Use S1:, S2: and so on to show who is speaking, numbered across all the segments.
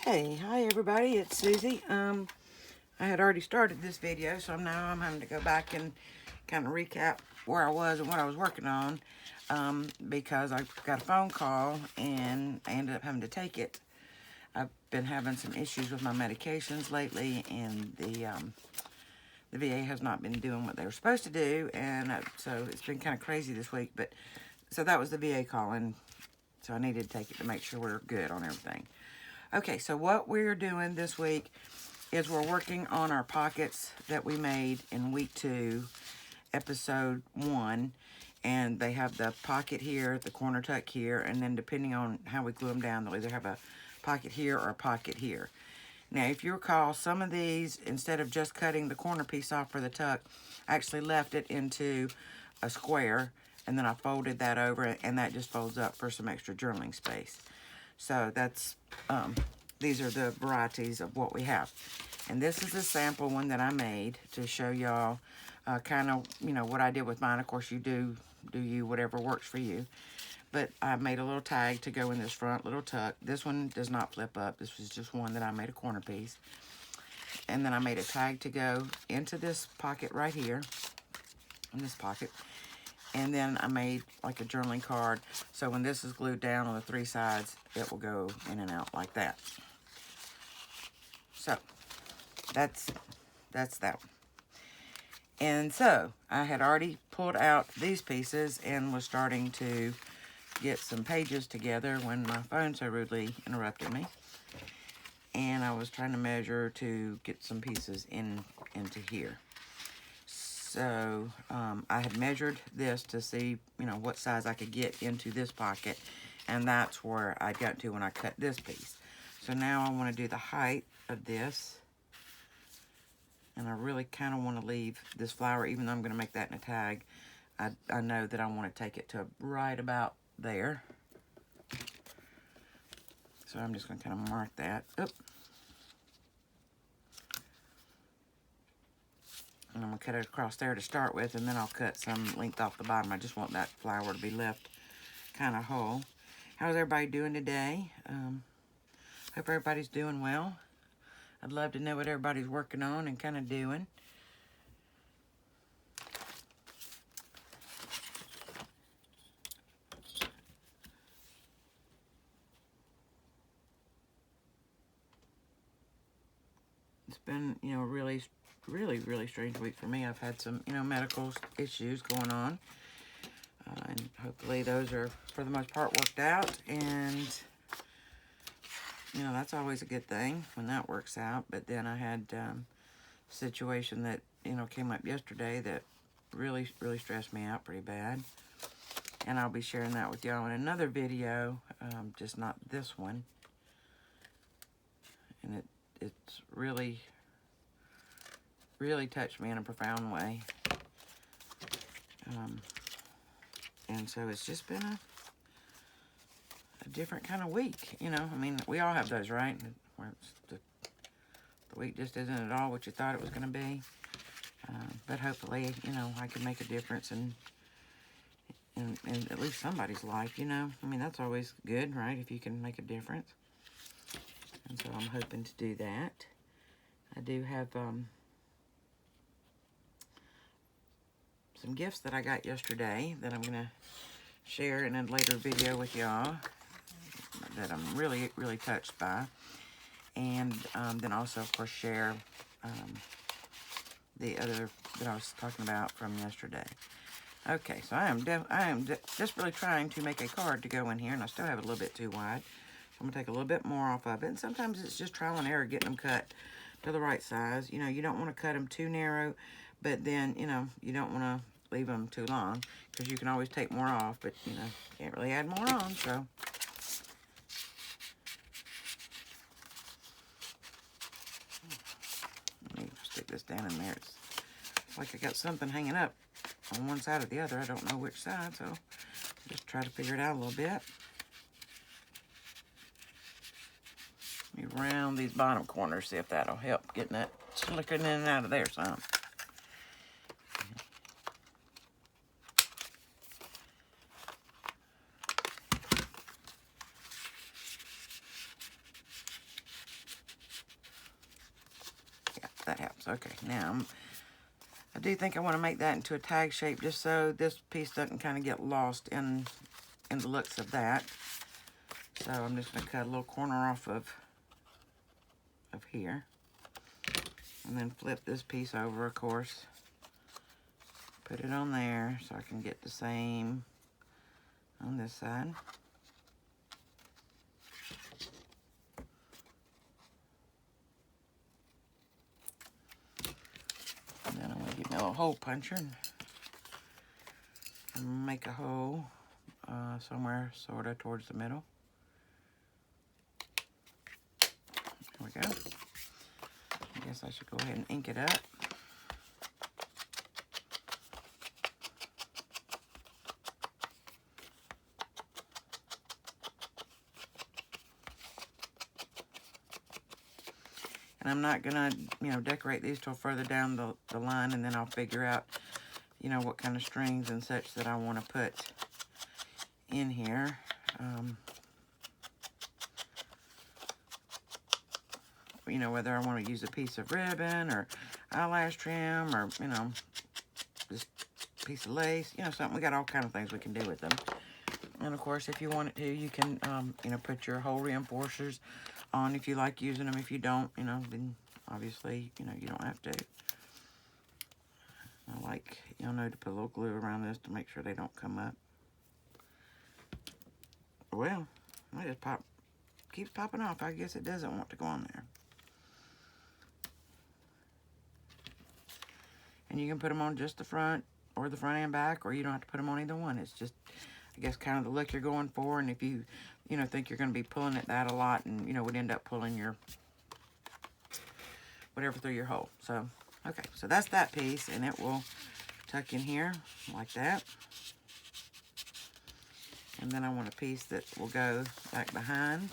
S1: Okay, hi everybody, it's Susie. I had already started this video, so now I'm having to go back and kind of recap where I was and what I was working on, because I got a phone call and I ended up having to take it. I've been having some issues with my medications lately, and the VA has not been doing what they were supposed to do, and so it's been kind of crazy this week. But so that was the VA calling, so I needed to take it to make sure we're good on everything. Okay, so what we're doing this week is we're working on our pockets that we made in week 2, episode 1. And they have the pocket here, the corner tuck here, and then depending on how we glue them down, they'll either have a pocket here or a pocket here. Now, if you recall, some of these, instead of just cutting the corner piece off for the tuck, I actually left it into a square, and then I folded that over, and that just folds up for some extra journaling space. So that's, these are the varieties of what we have. And this is a sample one that I made to show y'all kind of, what I did with mine. Of course, you do you whatever works for you. But I made a little tag to go in this front little tuck. This one does not flip up. This was just one that I made a corner piece. And then I made a tag to go into this pocket right here, in this pocket. And then I made like a journaling card, so when this is glued down on the 3 sides, it will go in and out like that. So that's that one. And so I had already pulled out these pieces and was starting to get some pages together when my phone so rudely interrupted me. And I was trying to measure to get some pieces into here. So I had measured this to see, what size I could get into this pocket. And that's where I got to when I cut this piece. So now I want to do the height of this. And I really kind of want to leave this flower, even though I'm going to make that in a tag. I know that I want to take it to right about there. So I'm just going to kind of mark that. Oop. And I'm going to cut it across there to start with, and then I'll cut some length off the bottom. I just want that flower to be left kind of whole. How's everybody doing today? Hope everybody's doing well. I'd love to know what everybody's working on and kind of doing. It's been, really strange week for me. I've had some, medical issues going on. And hopefully those are, for the most part, worked out. And, that's always a good thing when that works out. But then I had a situation that, came up yesterday that really stressed me out pretty bad. And I'll be sharing that with y'all in another video, just not this one. And it's really touched me in a profound way. And so it's just been a different kind of week, we all have those, right? Where the week just isn't at all what you thought it was going to be. But hopefully, I can make a difference in at least somebody's life, that's always good, right? If you can make a difference. And so I'm hoping to do that. I do have some gifts that I got yesterday that I'm going to share in a later video with y'all that I'm really touched by. And then also, of course, share the other that I was talking about from yesterday. Okay, so I am desperately trying to make a card to go in here, and I still have it a little bit too wide. So I'm going to take a little bit more off of it. And sometimes it's just trial and error getting them cut to the right size. You don't want to cut them too narrow, but then, you don't want to leave them too long, because you can always take more off, but, can't really add more on, so. Let me stick this down in there. It's like I got something hanging up on one side or the other. I don't know which side, so just try to figure it out a little bit. Let me round these bottom corners, see if that'll help getting that slicking in and out of there some. that helps. Okay, now I do think I want to make that into a tag shape just so this piece doesn't kind of get lost in the looks of that. So I'm just going to cut a little corner off of here. And then flip this piece over, of course. Put it on there so I can get the same on this side. And then I'm going to get my little hole puncher and make a hole somewhere sort of towards the middle. There we go. I guess I should go ahead and ink it up. And I'm not gonna, decorate these till further down the line, and then I'll figure out, what kind of strings and such that I want to put in here. Whether I want to use a piece of ribbon or eyelash trim or, just a piece of lace, something. We got all kind of things we can do with them. And of course, if you wanted to, you can, put your hole reinforcers on if you like using them. If you don't, then obviously, you don't have to. I like, to put a little glue around this to make sure they don't come up. Well, it just keeps popping off. I guess it doesn't want to go on there. And you can put them on just the front or the front and back, or you don't have to put them on either one. It's just, I guess, kind of the look you're going for. And if you, think you're going to be pulling at that a lot and, would end up pulling your whatever through your hole. So, okay, so that's that piece, and it will tuck in here like that. And then I want a piece that will go back behind.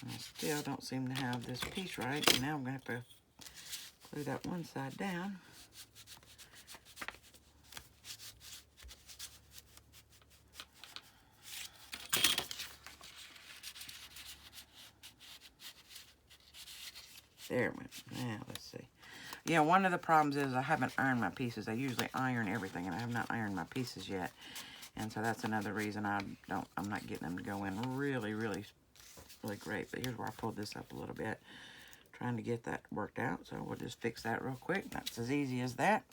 S1: I still don't seem to have this piece right, and now I'm going to have to glue that one side down. There it went. Now, let's see. Yeah, one of the problems is I haven't ironed my pieces. I usually iron everything, and I have not ironed my pieces yet. And so that's another reason I'm not getting them to go in really, really great. But here's where I pulled this up a little bit, trying to get that worked out. So we'll just fix that real quick. That's as easy as that.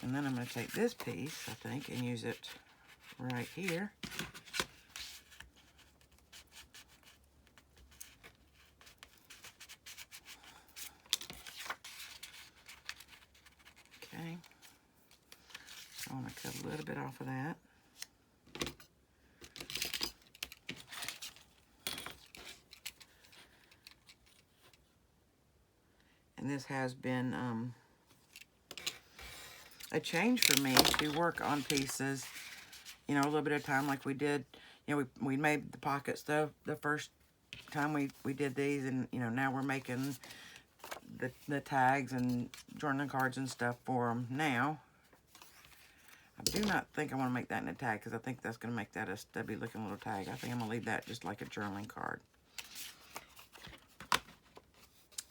S1: And then I'm going to take this piece, I think, and use it right here. Okay. I want to cut a little bit off of that. And this has been a change for me to work on pieces, a little bit of time like we did. We made the pockets the first time we did these, and, now we're making the tags and journaling cards and stuff for them now. I do not think I want to make that in a tag, because I think that's going to make that a stubby looking little tag. I think I'm going to leave that just like a journaling card.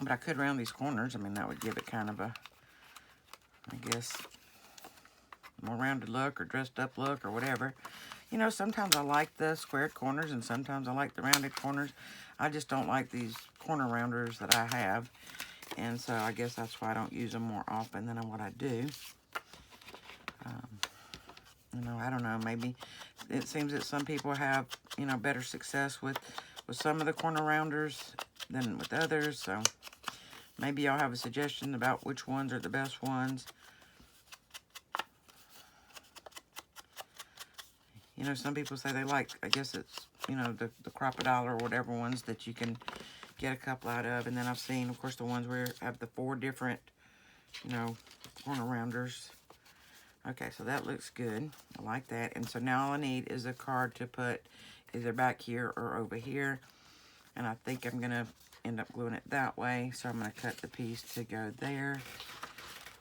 S1: But I could round these corners. I mean, that would give it kind of a, I guess, more rounded look or dressed up look or whatever. Sometimes I like the squared corners and sometimes I like the rounded corners. I just don't like these corner rounders that I have. And so I guess that's why I don't use them more often than what I do. I don't know. Maybe it seems that some people have, better success with some of the corner rounders than with others. So maybe y'all have a suggestion about which ones are the best ones. Some people say they like, I guess it's, the crocodile or whatever ones that you can get a couple out of. And then I've seen, of course, the ones where have the 4 different, corner rounders. Okay, so that looks good. I like that. And so now all I need is a card to put either back here or over here. And I think I'm going to end up gluing it that way. So I'm going to cut the piece to go there.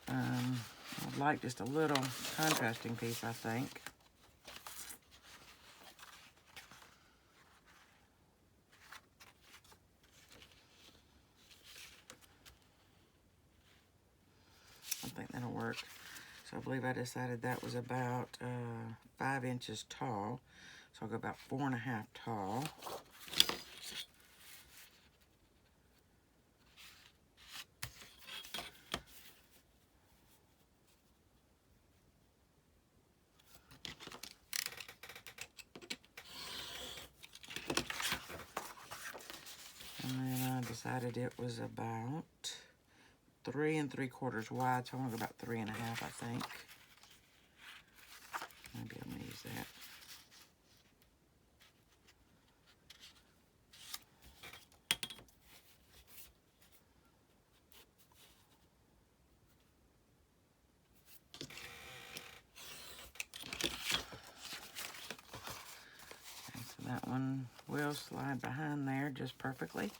S1: I'd like just a little contrasting piece, I think. believe I decided that was about 5 inches tall. So I'll go about 4.5 tall. And then I decided it was about 3 3/4 wide, so I'm gonna go about 3.5, I think. Maybe I'm gonna use that. Okay, so that one will slide behind there just perfectly.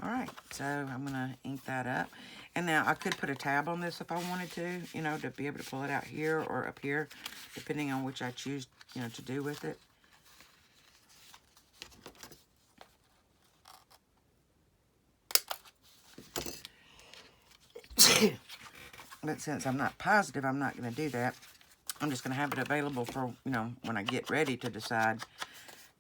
S1: All right, so I'm gonna ink that up. And now I could put a tab on this if I wanted to, you know, to be able to pull it out here or up here, depending on which I choose, you know, to do with it. But since I'm not positive, I'm not gonna do that. I'm just gonna have it available for, you know, when I get ready to decide,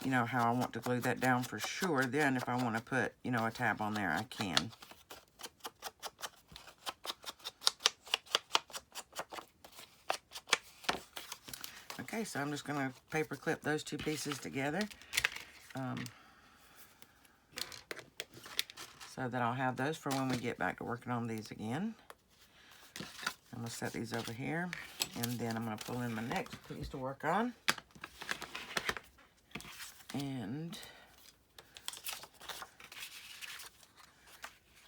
S1: you know, how I want to glue that down for sure. Then if I want to put, you know, a tab on there, I can. Okay, so I'm just going to paper clip those two pieces together. So that I'll have those for when we get back to working on these again. I'm going to set these over here. And then I'm going to pull in my next piece to work on. And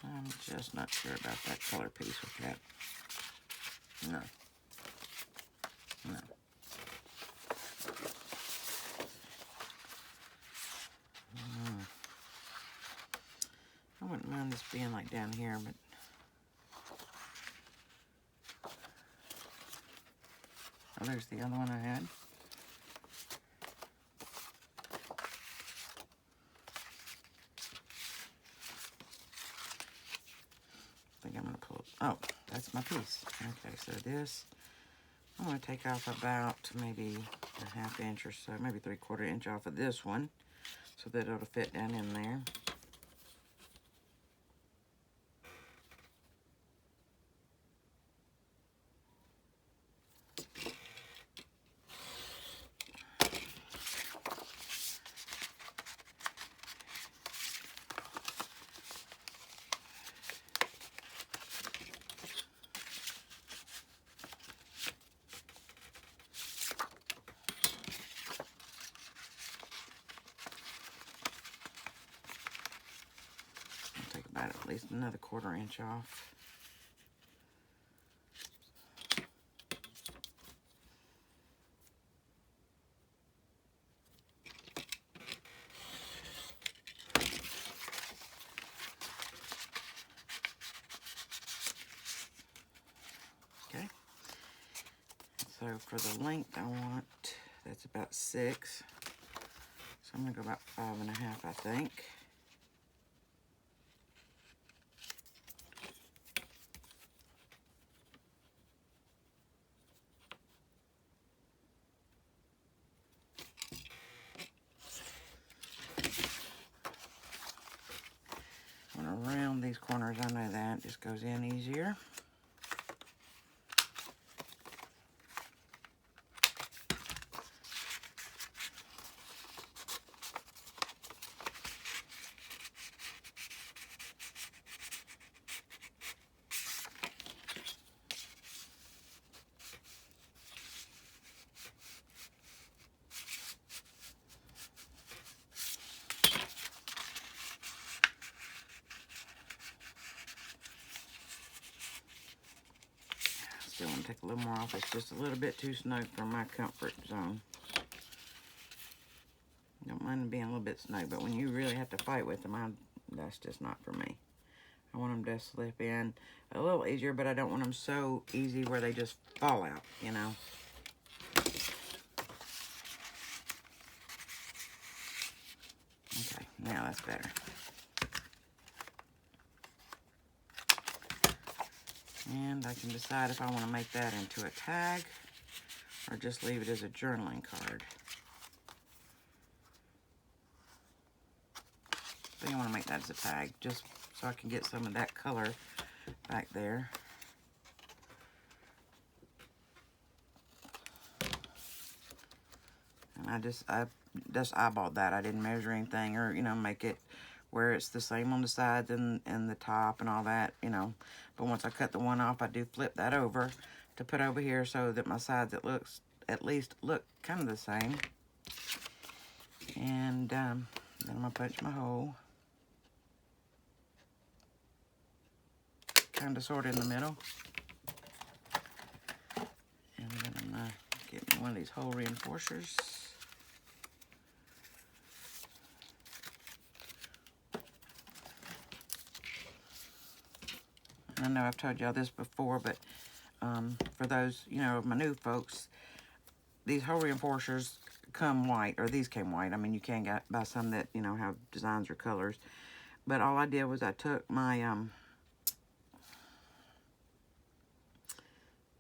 S1: I'm just not sure about that color piece with that. No. No. I wouldn't mind this being like down here, but oh, there's the other one I had. I think I'm gonna pull, oh, that's my piece. Okay, so this, I'm gonna take off about maybe a 1/2 inch or so, maybe 3/4 inch off of this one, so that it'll fit down in there. About at least another 1/4 inch off. Okay. So for the length I want, that's about 6. So I'm gonna go about 5.5, I think. Around these corners, I know that just goes in easier. Still want to take a little more off. It's just a little bit too snug for my comfort zone. Don't mind being a little bit snug, but when you really have to fight with them, that's just not for me. I want them to slip in a little easier, but I don't want them so easy where they just fall out, you know. Okay, now that's better. And I can decide if I want to make that into a tag or just leave it as a journaling card. I think I want to make that as a tag, just so I can get some of that color back there. And I just eyeballed that. I didn't measure anything or, make it where it's the same on the sides and the top and all that, But once I cut the one off, I do flip that over to put over here so that my sides at least look kind of the same. And then I'm going to punch my hole. Kind of sort of in the middle. And then I'm going to get one of these hole reinforcers. I know I've told y'all this before, but for those, my new folks, these hole reinforcers come white, or these came white. I mean, you can buy some that, have designs or colors. But all I did was I took my,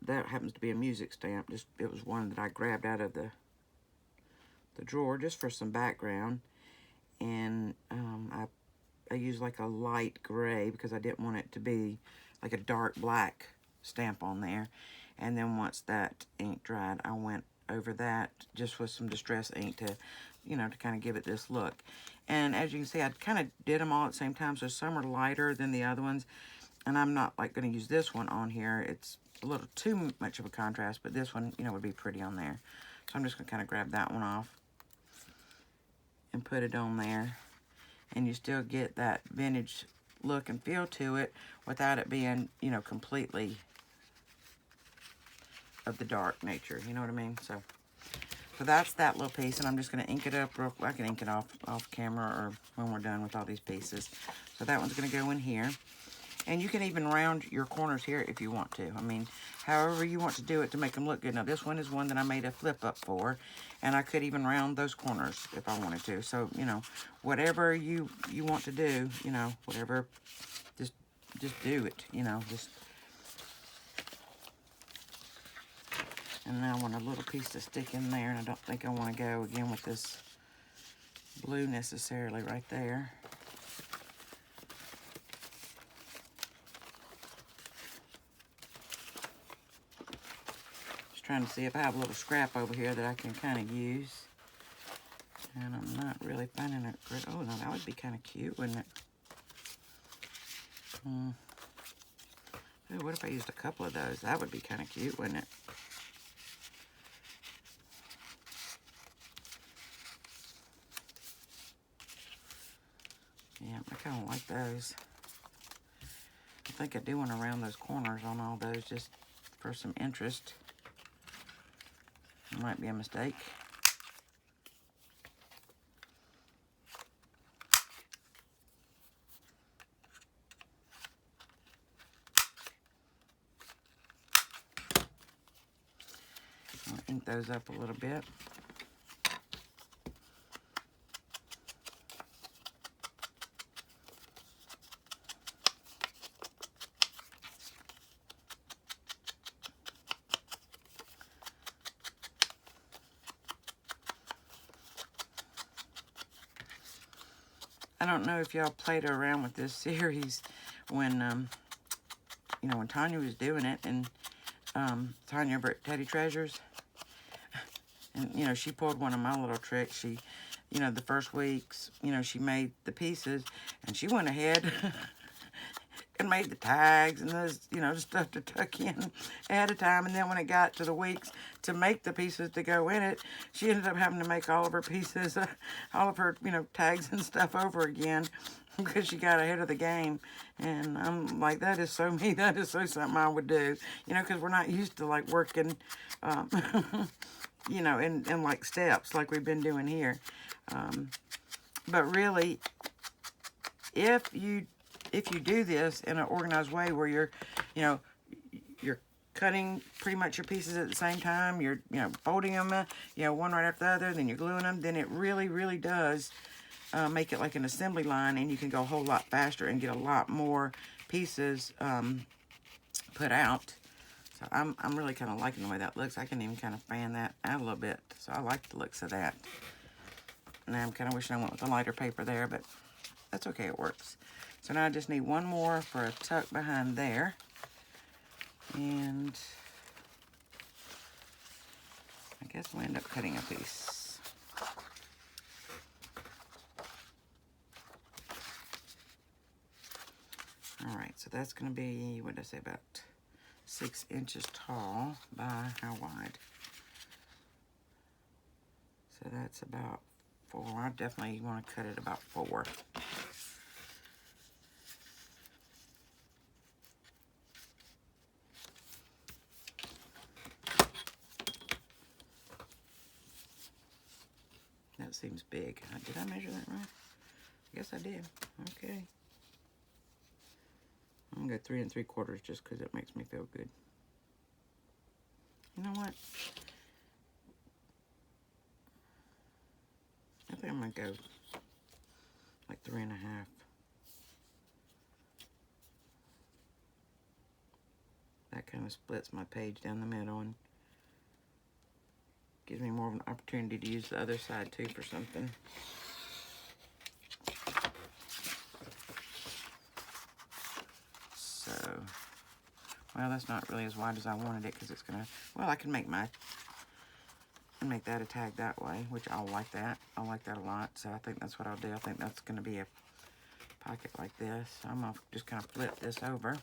S1: that happens to be a music stamp. It was one that I grabbed out of the drawer just for some background. And I used like a light gray because I didn't want it to be like a dark black stamp on there. And then once that ink dried, I went over that just with some distress ink to, to kind of give it this look. And as you can see, I kind of did them all at the same time, so some are lighter than the other ones. And I'm not like going to use this one on here. It's a little too much of a contrast, but this one, would be pretty on there. So I'm just going to kind of grab that one off and put it on there. And you still get that vintage look and feel to it without it being, completely of the dark nature. You know what I mean? So that's that little piece, and I'm just going to ink it up real quick. I can ink it off camera or when we're done with all these pieces. So that one's going to go in here. And you can even round your corners here if you want to. I mean, however you want to do it to make them look good. Now, this one is one that I made a flip up for, and I could even round those corners if I wanted to. So, whatever you want to do, whatever, just do it, just. And now I want a little piece to stick in there, and I don't think I want to go again with this blue necessarily right there. Trying to see if I have a little scrap over here that I can kind of use. And I'm not really finding it. Oh, no, that would be kind of cute, wouldn't it? Ooh, what if I used a couple of those? That would be kind of cute, wouldn't it? Yeah, I kind of like those. I think I do want to round those corners on all those just for some interest. Might be a mistake. I'll ink those up a little bit. I don't know if y'all played around with this series when, when Tanya was doing it, and Tanya over at Teddy Treasures, and, she pulled one of my little tricks. She, the first weeks, she made the pieces, and she went ahead and made the tags and those, the stuff to tuck in ahead of time. And then when it got to the weeks to make the pieces to go in it, she ended up having to make all of her pieces, all of her, tags and stuff over again because she got ahead of the game. And I'm like, that is so me. That is so something I would do, because we're not used to like working, in like steps like we've been doing here. But really, if you do this in an organized way where you're cutting pretty much your pieces at the same time, you're, folding them, one right after the other, then you're gluing them, then it really, really does make it like an assembly line, and you can go a whole lot faster and get a lot more pieces put out. So I'm really kind of liking the way that looks. I can even kind of fan that out a little bit. So I like the looks of that. Now I'm kind of wishing I went with a lighter paper there, but that's okay, it works. So now I just need one more for a tuck behind there. And I guess we'll end up cutting a piece. All right, so that's gonna be, what did I say, about 6 inches tall by how wide? So that's about 4. I definitely want to cut it about 4. That seems big. Did I measure that right? I guess I did. Okay. I'm gonna go 3 3/4 just because it makes me feel good. You know what? I think I'm gonna go like 3 1/2. That kind of splits my page down the middle and gives me more of an opportunity to use the other side too for something. So, well, that's not really as wide as I wanted it because it's gonna, well, I can make that a tag that way, which I'll like that. I like that a lot, so I think that's what I'll do. I think that's gonna be a pocket like this. So I'm gonna just kind of flip this over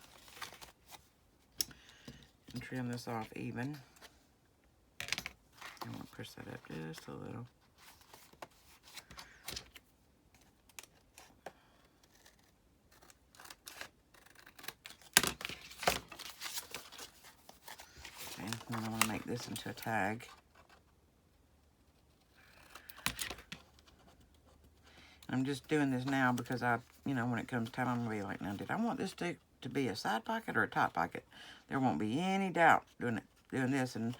S1: and trim this off even. I'm gonna push that up just a little. Okay, and then I wanna make this into a tag. I'm just doing this now because when it comes time, I'm gonna be like, now, did I want this to be a side pocket or a top pocket? There won't be any doubt doing this and,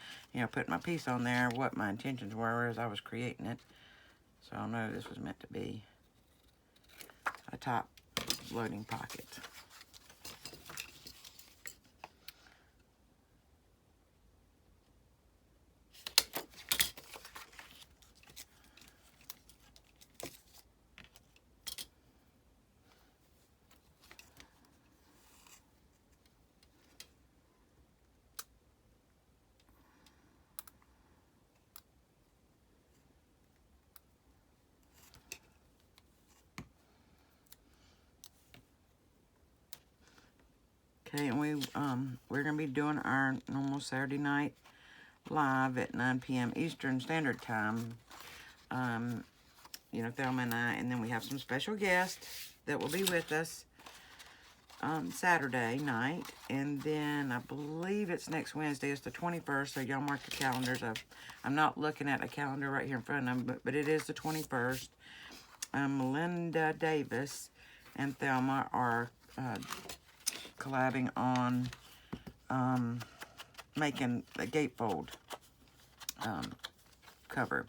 S1: putting my piece on there, what my intentions were as I was creating it. So I'll know this was meant to be a top loading pocket. Okay, and we're gonna be doing our normal Saturday night live at 9 p.m. Eastern Standard Time. Thelma and I, and then we have some special guests that will be with us Saturday night, and then I believe it's next Wednesday. It's the 21st, so y'all mark your calendars. I'm not looking at a calendar right here in front of me, but it is the 21st. Melinda Davis and Thelma are collabing on making a gatefold cover.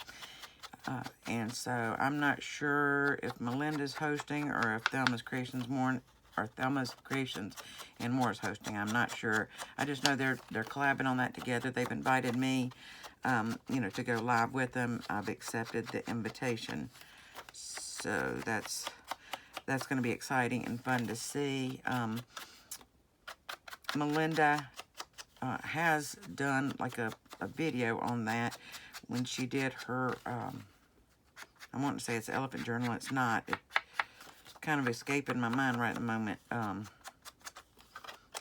S1: And so I'm not sure if Melinda's hosting or if Thelma's Creations and More is hosting. I'm not sure. I just know they're collabing on that together. They've invited me, to go live with them. I've accepted the invitation. So that's going to be exciting and fun to see. Melinda has done like a video on that when she did her, I want to say it's Elephant Journal. It's not. It's kind of escaping my mind right at the moment.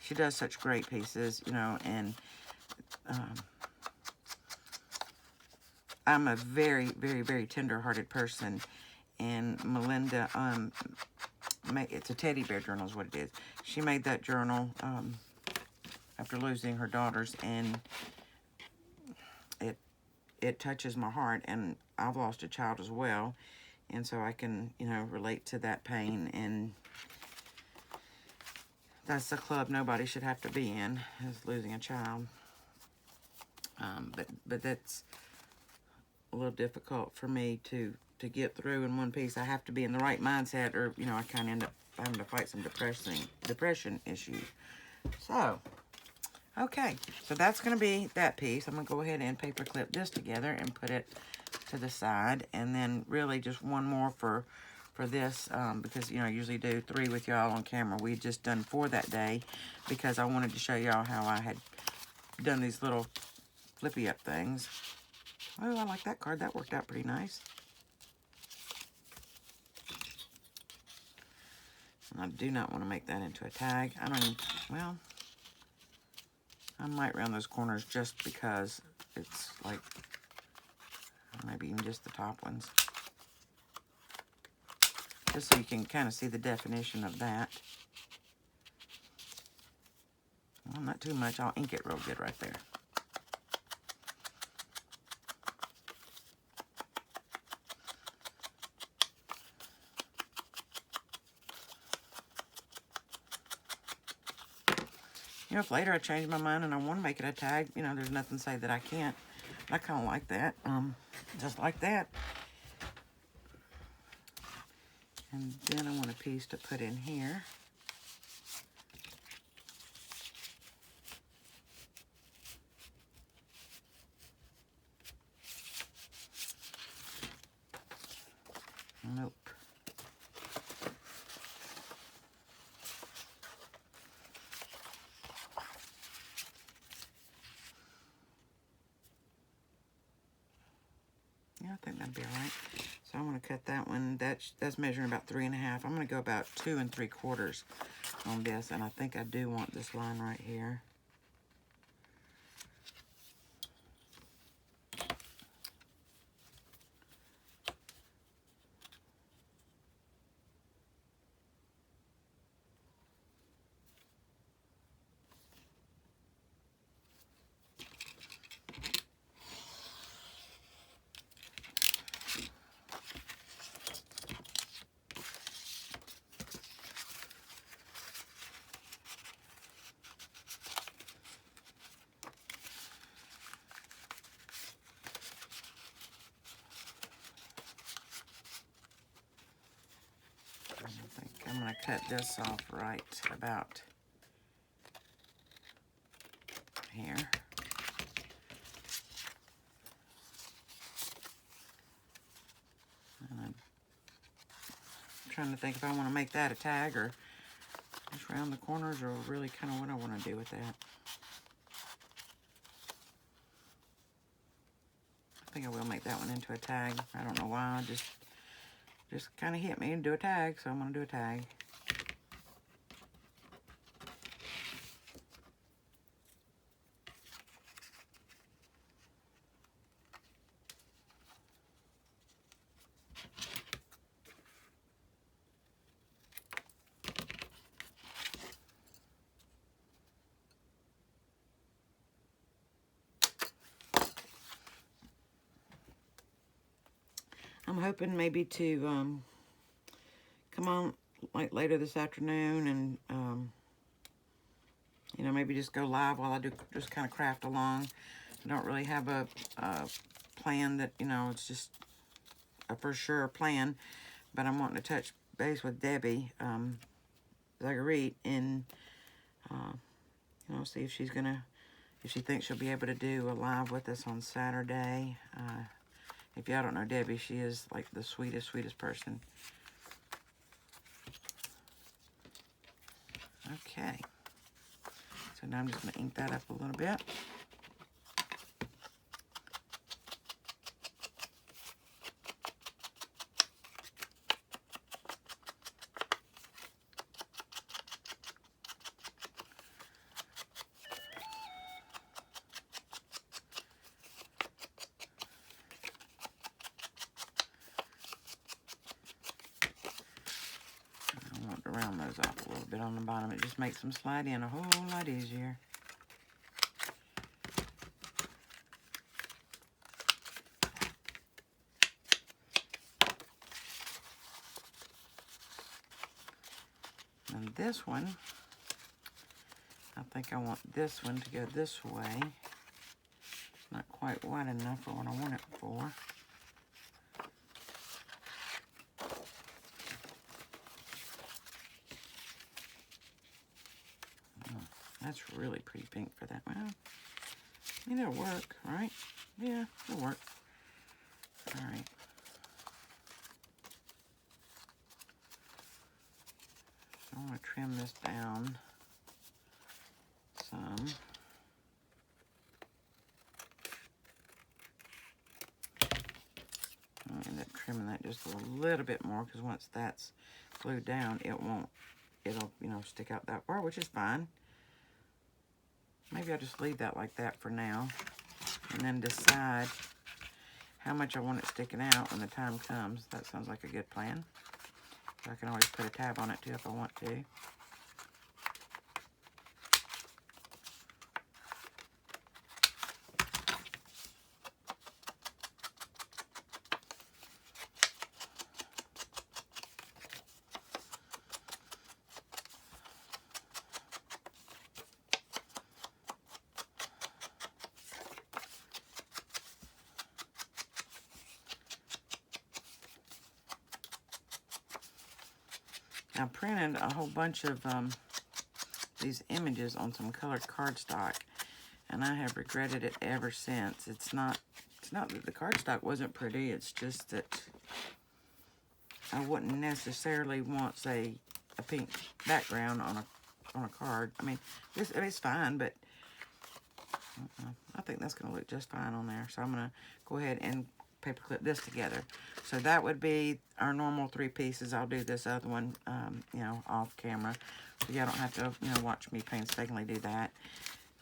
S1: She does such great pieces, and I'm a very, very, very tender-hearted person. And Melinda, it's a teddy bear journal is what it is. She made that journal after losing her daughters, and it touches my heart, and I've lost a child as well, and so I can, relate to that pain, and that's the club nobody should have to be in, is losing a child. But that's a little difficult for me to get through in one piece. I have to be in the right mindset, or, I kind of end up having to fight some depression issues. So, Okay, so that's going to be that piece. I'm going to go ahead and paper clip this together and put it to the side. And then really just one more for this, because, you know, I usually do 3 with y'all on camera. We just done 4 that day because I wanted to show y'all how I had done these little flippy up things. Oh, I like that card. That worked out pretty nice. And I do not want to make that into a tag. I don't even, well, I might round those corners just because it's like, maybe even just the top ones. Just so you can kind of see the definition of that. Well, not too much. I'll ink it real good right there. You know, if later I change my mind and I want to make it a tag, you know, there's nothing to say that I can't. I kind of like that. Just like that. And then I want a piece to put in here. Nope. Yeah, I think that'd be all right. So I'm going to cut that one. That's measuring about 3.5. I'm going to go about 2 3/4 on this, and I think I do want this line right here. I'm going to cut this off right about here. And I'm trying to think if I want to make that a tag or just round the corners, or really kind of what I want to do with that. I think I will make that one into a tag. I don't know why, just kind of hit me and do a tag, so I'm going to do a tag. I'm hoping maybe to come on like later this afternoon and you know, maybe just go live while I do just kind of craft along. I don't really have a plan that, you know, it's just a for sure plan, but I'm wanting to touch base with Debbie Zagarite and you know, see if she's gonna, if she thinks she'll be able to do a live with us on Saturday. If y'all don't know Debbie, she is like the sweetest person. Okay. So now I'm just going to ink that up a little bit. Round those off a little bit on the bottom. It just makes them slide in a whole lot easier. And this one, I think I want this one to go this way. Not quite wide enough for what I want it for. That's really pretty pink for that. Well, I mean, it'll work, right? Yeah, it'll work. All right. So I'm going to trim this down some. I'll end up trimming that just a little bit more because once that's glued down, it'll, you know, stick out that far, which is fine. Maybe I'll just leave that like that for now and then decide how much I want it sticking out when the time comes. That sounds like a good plan. I can always put a tab on it too if I want to. I printed a whole bunch of these images on some colored cardstock, and I have regretted it ever since. It's not that the cardstock wasn't pretty, it's just that I wouldn't necessarily want, say, a pink background on a card. I mean, it's fine, but I think that's going to look just fine on there. So I'm going to go ahead and paper clip this together. So that would be our normal 3 pieces. I'll do this other one, you know, off camera. So y'all don't have to, you know, watch me painstakingly do that.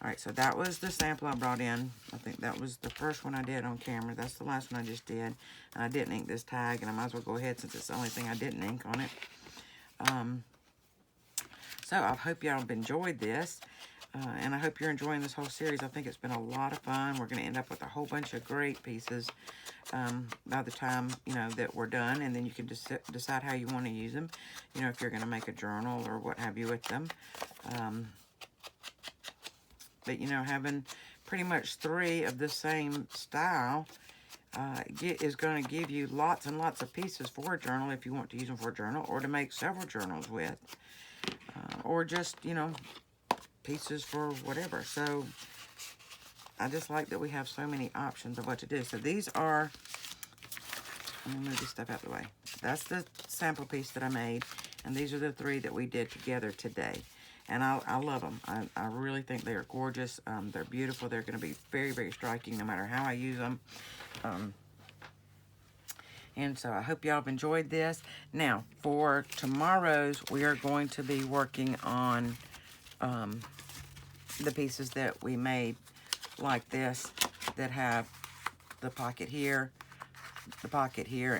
S1: All right, so that was the sample I brought in. I think that was the first one I did on camera. That's the last one I just did. And I didn't ink this tag, and I might as well go ahead since it's the only thing I didn't ink on it. So I hope y'all have enjoyed this. And I hope you're enjoying this whole series. I think it's been a lot of fun. We're going to end up with a whole bunch of great pieces by the time, you know, that we're done. And then you can decide how you want to use them. You know, if you're going to make a journal or what have you with them. But, you know, having pretty much 3 of the same style is going to give you lots and lots of pieces for a journal if you want to use them for a journal or to make several journals with. Or just, you know, pieces for whatever. So I just like that we have so many options of what to do. So these are, let me move this stuff out of the way. That's the sample piece that I made, and these are the 3 that we did together today. And I love them. I really think they are gorgeous. They're beautiful. They're going to be very, very striking no matter how I use them. And so I hope y'all have enjoyed this. Now, for tomorrow's, we are going to be working on the pieces that we made like this that have the pocket here,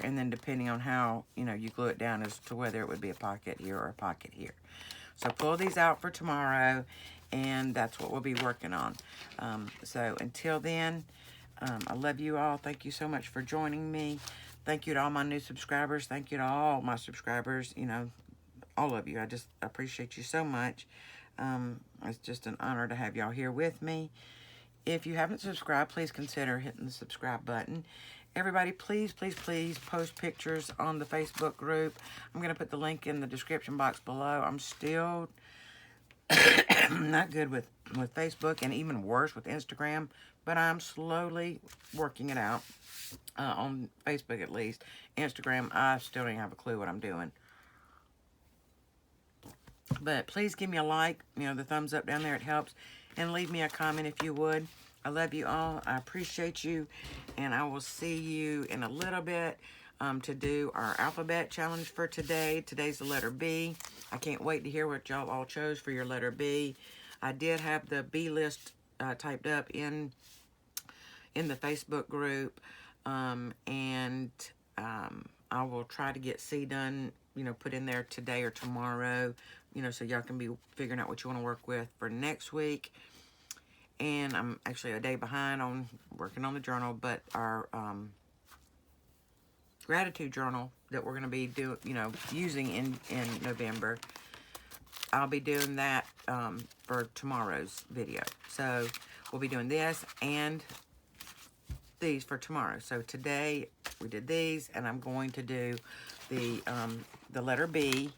S1: and then depending on how, you know, you glue it down as to whether it would be a pocket here or a pocket here. So pull these out for tomorrow, and that's what we'll be working on. So until then, I love you all. Thank you so much for joining me. Thank you to all my new subscribers. Thank you to all my subscribers, you know, all of you. I just appreciate you so much. It's just an honor to have y'all here with me. If you haven't subscribed, please consider hitting the subscribe button. Everybody, please, please, please post pictures on the Facebook group. I'm going to put the link in the description box below. I'm still not good with Facebook, and even worse with Instagram, but I'm slowly working it out. On Facebook at least. Instagram, I still don't have a clue what I'm doing. But please give me a like, you know, the thumbs up down there, it helps. And leave me a comment if you would. I love you all. I appreciate you. And I will see you in a little bit to do our alphabet challenge for today. Today's the letter B. I can't wait to hear what y'all all chose for your letter B. I did have the B list typed up in the Facebook group. I will try to get C done, you know, put in there today or tomorrow, you know, so y'all can be figuring out what you want to work with for next week. And I'm actually a day behind on working on the journal, but our gratitude journal that we're going to be using in November, I'll be doing that for tomorrow's video. So we'll be doing this and these for tomorrow. So today we did these, and I'm going to do the letter B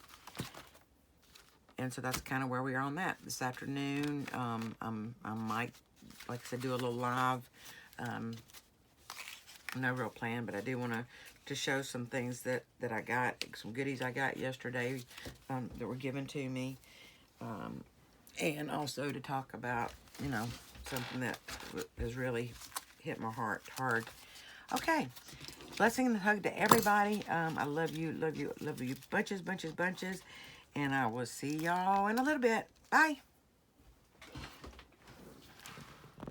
S1: And so that's kind of where we are on that. This afternoon, I might, like I said, do a little live. No real plan, but I do want to show some things that I got, some goodies I got yesterday that were given to me. And also to talk about, you know, something that has really hit my heart hard. Okay. Blessing and hug to everybody. I love you, love you, love you bunches, bunches, bunches. And I will see y'all in a little bit. Bye.